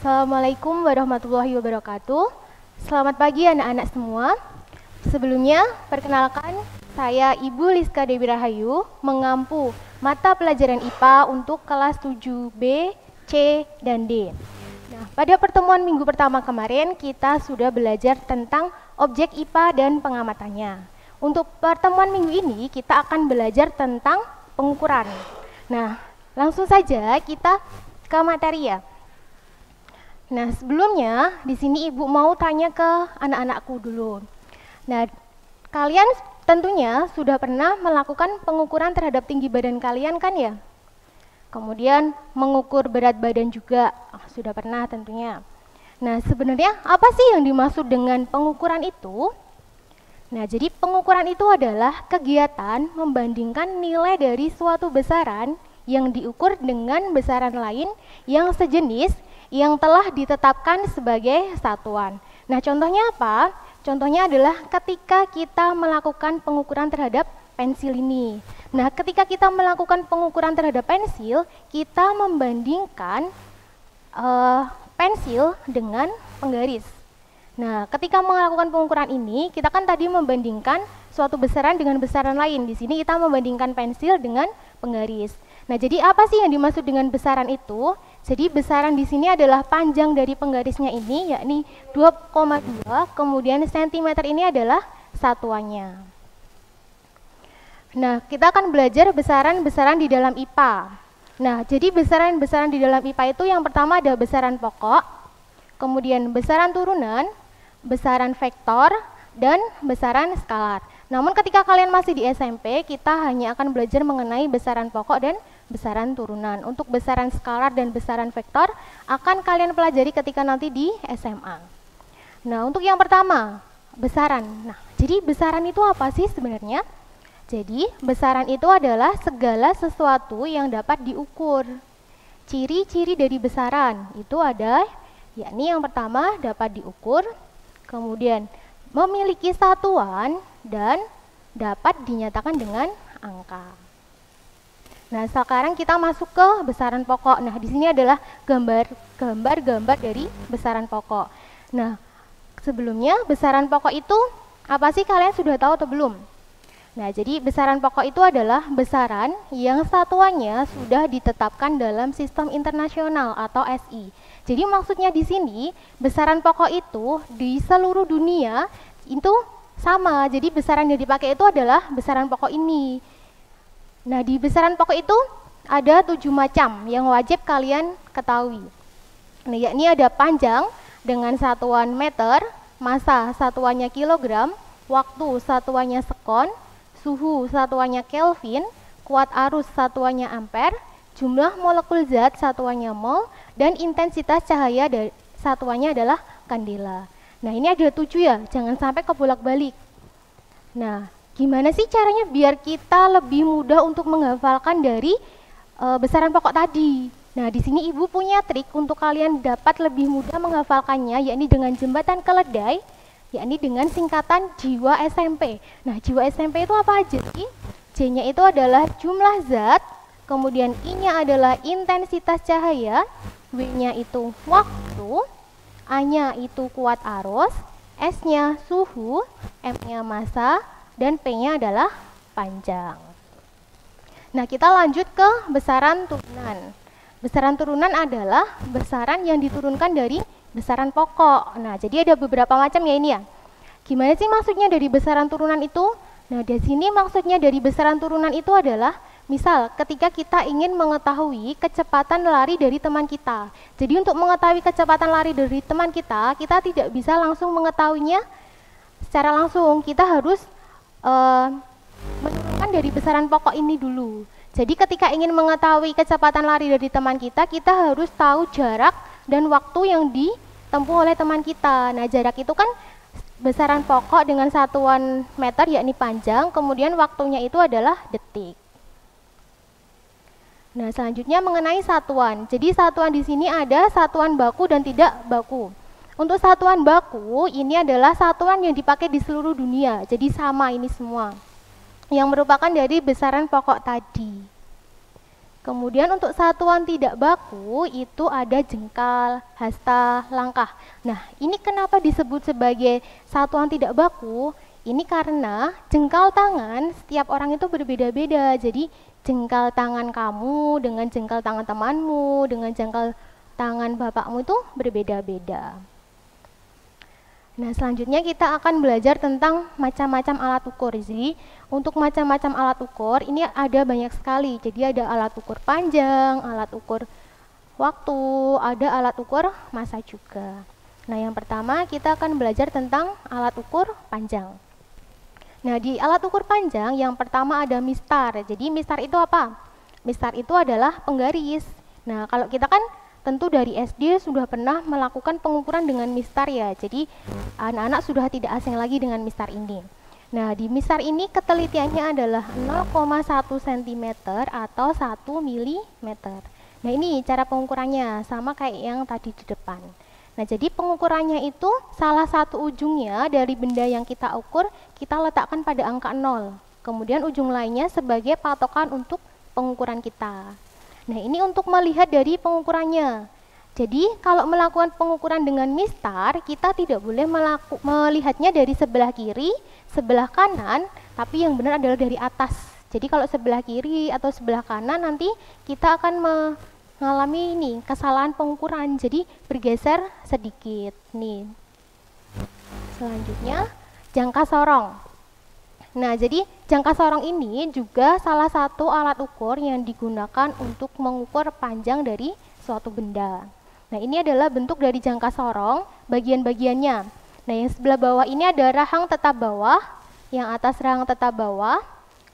Assalamualaikum warahmatullahi wabarakatuh. Selamat pagi anak-anak semua. Sebelumnya, perkenalkan saya Ibu Liska Dewi Rahayu mengampu mata pelajaran IPA untuk kelas 7B, C, dan D. Nah, pada pertemuan minggu pertama kemarin kita sudah belajar tentang objek IPA dan pengamatannya. Untuk pertemuan minggu ini kita akan belajar tentang pengukuran. Nah, langsung saja kita ke materi ya. Nah, sebelumnya di sini Ibu mau tanya ke anak-anakku dulu. Nah, kalian tentunya sudah pernah melakukan pengukuran terhadap tinggi badan kalian kan ya? Kemudian mengukur berat badan juga, sudah pernah tentunya. Nah, sebenarnya apa sih yang dimaksud dengan pengukuran itu? Nah, jadi pengukuran itu adalah kegiatan membandingkan nilai dari suatu besaran yang diukur dengan besaran lain yang sejenis yang telah ditetapkan sebagai satuan. Nah, contohnya apa? Contohnya adalah ketika kita melakukan pengukuran terhadap pensil ini. Nah, ketika kita melakukan pengukuran terhadap pensil, kita membandingkan pensil dengan penggaris. Nah, ketika melakukan pengukuran ini, kita kan tadi membandingkan suatu besaran dengan besaran lain. Di sini kita membandingkan pensil dengan penggaris. Nah, jadi apa sih yang dimaksud dengan besaran itu? Jadi besaran di sini adalah panjang dari penggarisnya ini, yakni 2,2, kemudian sentimeter ini adalah satuannya. Nah, kita akan belajar besaran-besaran di dalam IPA. Nah, jadi besaran-besaran di dalam IPA itu yang pertama ada besaran pokok, kemudian besaran turunan, besaran vektor, dan besaran skalar. Namun ketika kalian masih di SMP, kita hanya akan belajar mengenai besaran pokok dan besaran turunan. Untuk besaran skalar dan besaran vektor akan kalian pelajari ketika nanti di SMA. Nah, untuk yang pertama, besaran. Nah, jadi besaran itu apa sih sebenarnya? Jadi, besaran itu adalah segala sesuatu yang dapat diukur. Ciri-ciri dari besaran itu ada, yakni yang pertama dapat diukur, kemudian memiliki satuan, dan dapat dinyatakan dengan angka. Nah, sekarang kita masuk ke besaran pokok. Nah, di sini adalah gambar-gambar dari besaran pokok. Nah, sebelumnya besaran pokok itu apa sih, kalian sudah tahu atau belum? Nah, jadi besaran pokok itu adalah besaran yang satuannya sudah ditetapkan dalam sistem internasional atau SI. Jadi maksudnya di sini besaran pokok itu di seluruh dunia itu sama. Jadi besaran yang dipakai itu adalah besaran pokok ini. Nah, di besaran pokok itu ada 7 macam yang wajib kalian ketahui. Nah, yakni ada panjang dengan satuan meter, massa satuannya kilogram, waktu satuannya sekon, suhu satuannya Kelvin, kuat arus satuannya ampere, jumlah molekul zat satuannya mol, dan intensitas cahaya satuannya adalah kandela. Nah, ini ada 7 ya, jangan sampai kebolak-balik. Nah, gimana sih caranya biar kita lebih mudah untuk menghafalkan dari besaran pokok tadi? Nah, di sini Ibu punya trik untuk kalian dapat lebih mudah menghafalkannya, yakni dengan jembatan keledai, yakni dengan singkatan jiwa SMP. Nah, jiwa SMP itu apa aja sih? J-nya itu adalah jumlah zat, kemudian I-nya adalah intensitas cahaya, W-nya itu waktu, A-nya itu kuat arus, S-nya suhu, M-nya massa, dan P-nya adalah panjang. Nah, kita lanjut ke besaran turunan. Besaran turunan adalah besaran yang diturunkan dari besaran pokok. Nah, jadi ada beberapa macam ya ini ya. Gimana sih maksudnya dari besaran turunan itu? Nah, di sini maksudnya dari besaran turunan itu adalah misal ketika kita ingin mengetahui kecepatan lari dari teman kita. Jadi untuk mengetahui kecepatan lari dari teman kita, kita tidak bisa langsung mengetahuinya secara langsung. Kita harus menurunkan dari besaran pokok ini dulu. Jadi ketika ingin mengetahui kecepatan lari dari teman kita harus tahu jarak dan waktu yang ditempuh oleh teman kita. Nah, jarak itu kan besaran pokok dengan satuan meter yakni panjang, kemudian waktunya itu adalah detik. Nah, selanjutnya mengenai satuan. Jadi satuan di sini ada satuan baku dan tidak baku. Untuk satuan baku ini adalah satuan yang dipakai di seluruh dunia. Jadi sama ini semua. Yang merupakan dari besaran pokok tadi. Kemudian untuk satuan tidak baku itu ada jengkal, hasta, langkah. Nah, ini kenapa disebut sebagai satuan tidak baku? Ini karena jengkal tangan setiap orang itu berbeda-beda. Jadi jengkal tangan kamu dengan jengkal tangan temanmu, dengan jengkal tangan bapakmu itu berbeda-beda. Nah, selanjutnya kita akan belajar tentang macam-macam alat ukur. Jadi, untuk macam-macam alat ukur ini ada banyak sekali. Jadi, ada alat ukur panjang, alat ukur waktu, ada alat ukur massa juga. Nah, yang pertama kita akan belajar tentang alat ukur panjang. Nah, di alat ukur panjang yang pertama ada mistar. Jadi, mistar itu apa? Mistar itu adalah penggaris. Nah, kalau kita kan tentu dari SD sudah pernah melakukan pengukuran dengan mistar ya. Jadi anak-anak sudah tidak asing lagi dengan mistar ini. Nah, di mistar ini ketelitiannya adalah 0,1 cm atau 1 mm. Nah, ini cara pengukurannya sama kayak yang tadi di depan. Nah, jadi pengukurannya itu salah satu ujungnya dari benda yang kita ukur kita letakkan pada angka 0. Kemudian ujung lainnya sebagai patokan untuk pengukuran kita. Nah, ini untuk melihat dari pengukurannya. Jadi, kalau melakukan pengukuran dengan mistar, kita tidak boleh melihatnya dari sebelah kiri, sebelah kanan, tapi yang benar adalah dari atas. Jadi, kalau sebelah kiri atau sebelah kanan, nanti kita akan mengalami ini kesalahan pengukuran. Jadi, bergeser sedikit. Nih. Selanjutnya, jangka sorong. Nah, jadi jangka sorong ini juga salah satu alat ukur yang digunakan untuk mengukur panjang dari suatu benda. Nah, ini adalah bentuk dari jangka sorong, bagian-bagiannya. Nah, yang sebelah bawah ini ada rahang tetap bawah, yang atas rahang tetap bawah,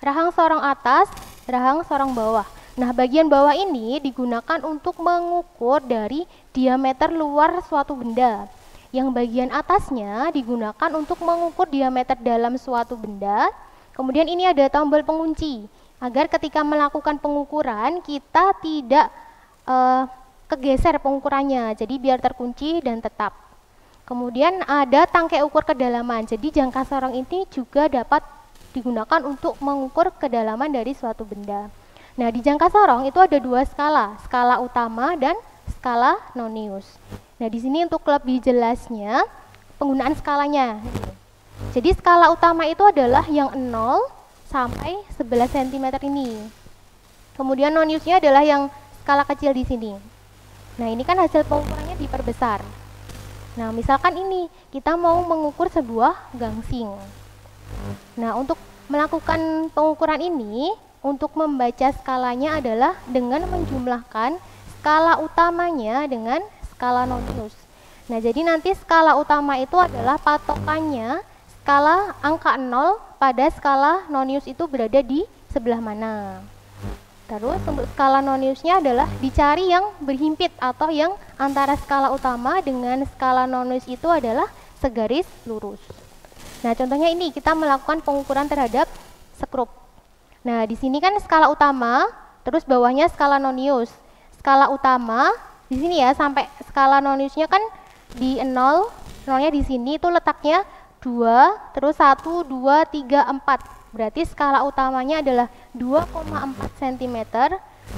rahang sorong atas, rahang sorong bawah. Nah, bagian bawah ini digunakan untuk mengukur dari diameter luar suatu benda. Yang bagian atasnya digunakan untuk mengukur diameter dalam suatu benda. Kemudian ini ada tombol pengunci, agar ketika melakukan pengukuran kita tidak kegeser pengukurannya, jadi biar terkunci dan tetap. Kemudian ada tangkai ukur kedalaman, jadi jangka sorong ini juga dapat digunakan untuk mengukur kedalaman dari suatu benda. Nah, di jangka sorong itu ada dua skala, skala utama dan skala nonius. Nah, di sini untuk lebih jelasnya penggunaan skalanya. Jadi skala utama itu adalah yang 0 sampai 11 cm ini. Kemudian noniusnya adalah yang skala kecil di sini. Nah, ini kan hasil pengukurannya diperbesar. Nah, misalkan ini kita mau mengukur sebuah gangsing. Nah, untuk melakukan pengukuran ini, untuk membaca skalanya adalah dengan menjumlahkan skala utamanya dengan skala nonius. Nah, jadi nanti skala utama itu adalah patokannya skala angka 0 pada skala nonius itu berada di sebelah mana. Terus untuk skala noniusnya adalah dicari yang berhimpit atau yang antara skala utama dengan skala nonius itu adalah segaris lurus. Nah, contohnya ini kita melakukan pengukuran terhadap skrup. Nah, di sini kan skala utama, terus bawahnya skala nonius. Skala utama di sini ya, sampai skala noniusnya kan di 0, nolnya di sini itu letaknya 2, terus 1, 2, 3, 4. Berarti skala utamanya adalah 2,4 cm.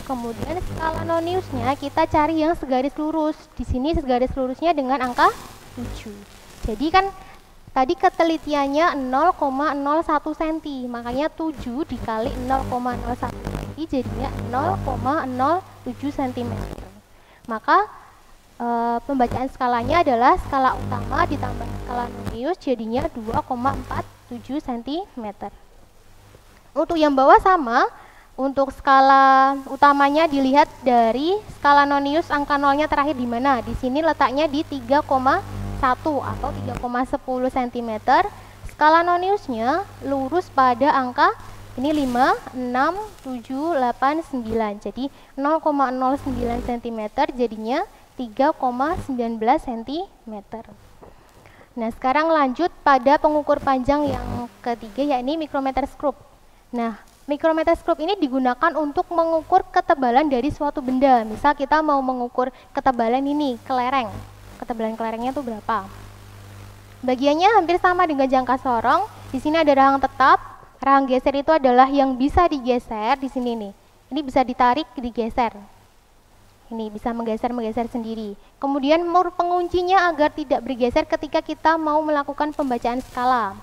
Kemudian skala noniusnya kita cari yang segaris lurus. Di sini segaris lurusnya dengan angka 7. Jadi kan tadi ketelitiannya 0,01 cm, makanya 7 dikali 0,01 cm jadinya 0,07 cm. Maka pembacaan skalanya adalah skala utama ditambah skala nonius jadinya 2,47 cm. Untuk yang bawah sama, untuk skala utamanya dilihat dari skala nonius angka nolnya terakhir di mana. Di sini letaknya di 3,1 atau 3,10 cm. Skala noniusnya lurus pada angka ini 5, 6, 7, 8, 9. Jadi 0,09 cm jadinya 3,19 cm. Nah, sekarang lanjut pada pengukur panjang yang ketiga, yakni mikrometer skrup. Nah, mikrometer skrup ini digunakan untuk mengukur ketebalan dari suatu benda. Misal kita mau mengukur ketebalan ini, kelereng. Ketebalan kelerengnya itu berapa? Bagiannya hampir sama dengan jangka sorong. Di sini ada rahang tetap. Rahang geser itu adalah yang bisa digeser di sini nih. Ini bisa ditarik, digeser. Ini bisa menggeser-menggeser sendiri. Kemudian penguncinya agar tidak bergeser ketika kita mau melakukan pembacaan skala.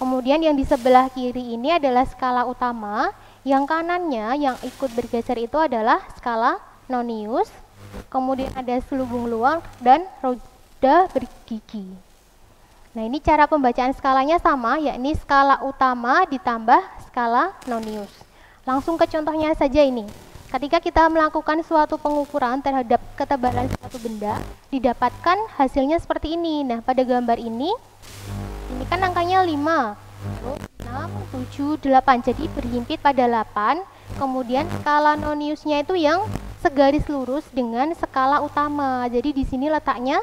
Kemudian yang di sebelah kiri ini adalah skala utama, yang kanannya yang ikut bergeser itu adalah skala nonius. Kemudian ada selubung luang dan roda bergigi. Nah, ini cara pembacaan skalanya sama, yakni skala utama ditambah skala nonius. Langsung ke contohnya saja ini. Ketika kita melakukan suatu pengukuran terhadap ketebalan suatu benda, didapatkan hasilnya seperti ini. Nah, pada gambar ini kan angkanya 5, 6, 7, 8. Jadi berhimpit pada 8. Kemudian skala noniusnya itu yang segaris lurus dengan skala utama. Jadi di sini letaknya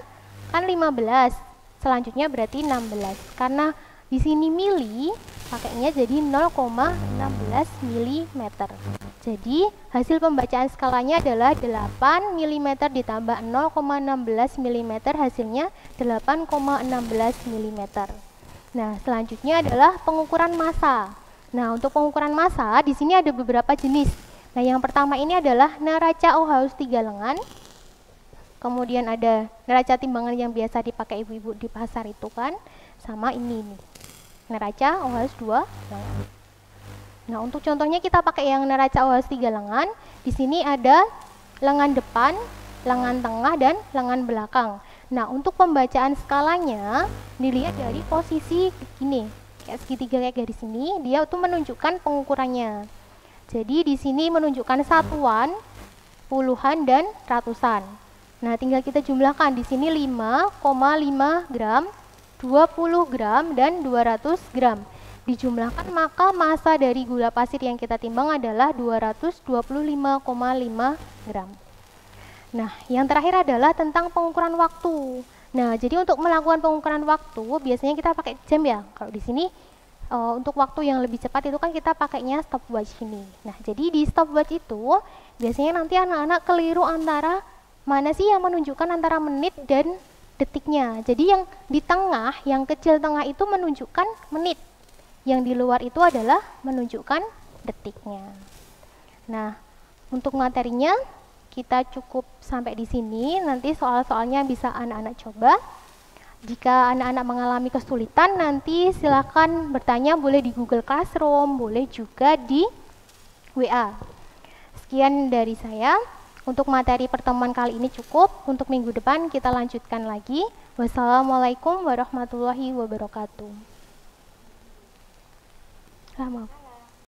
kan 15. Selanjutnya berarti 16. Karena di sini mili, pakainya jadi 0,16 mm. Jadi hasil pembacaan skalanya adalah 8 mm ditambah 0,16 mm, hasilnya 8,16 mm. Nah, selanjutnya adalah pengukuran massa. Nah, untuk pengukuran massa di sini ada beberapa jenis. Nah, yang pertama ini adalah neraca OH 3 lengan. Kemudian ada neraca timbangan yang biasa dipakai ibu-ibu di pasar itu kan, sama ini nih. Neraca OH 2 lengan. Nah, untuk contohnya kita pakai yang neraca OH 3 lengan. Di sini ada lengan depan, lengan tengah, dan lengan belakang. Nah, untuk pembacaan skalanya dilihat dari posisi ini, kayak segitiga kayak garis ini, dia tuh menunjukkan pengukurannya. Jadi di sini menunjukkan satuan, puluhan, dan ratusan. Nah, tinggal kita jumlahkan. Di sini 5,5 gram, 20 gram, dan 200 gram. Dijumlahkan maka massa dari gula pasir yang kita timbang adalah 225,5 gram. Nah, yang terakhir adalah tentang pengukuran waktu. Nah, jadi untuk melakukan pengukuran waktu biasanya kita pakai jam ya. Kalau di sini untuk waktu yang lebih cepat itu kan kita pakainya stopwatch ini. Nah, jadi di stopwatch itu biasanya nanti anak-anak keliru antara mana sih yang menunjukkan antara menit dan detiknya. Jadi yang di tengah, yang kecil tengah itu menunjukkan menit. Yang di luar itu adalah menunjukkan detiknya. Nah, untuk materinya kita cukup sampai di sini. Nanti soal-soalnya bisa anak-anak coba. Jika anak-anak mengalami kesulitan, nanti silakan bertanya, boleh di Google Classroom, boleh juga di WA. Sekian dari saya. Untuk materi pertemuan kali ini cukup. Untuk minggu depan kita lanjutkan lagi. Wassalamualaikum warahmatullahi wabarakatuh. Maaf.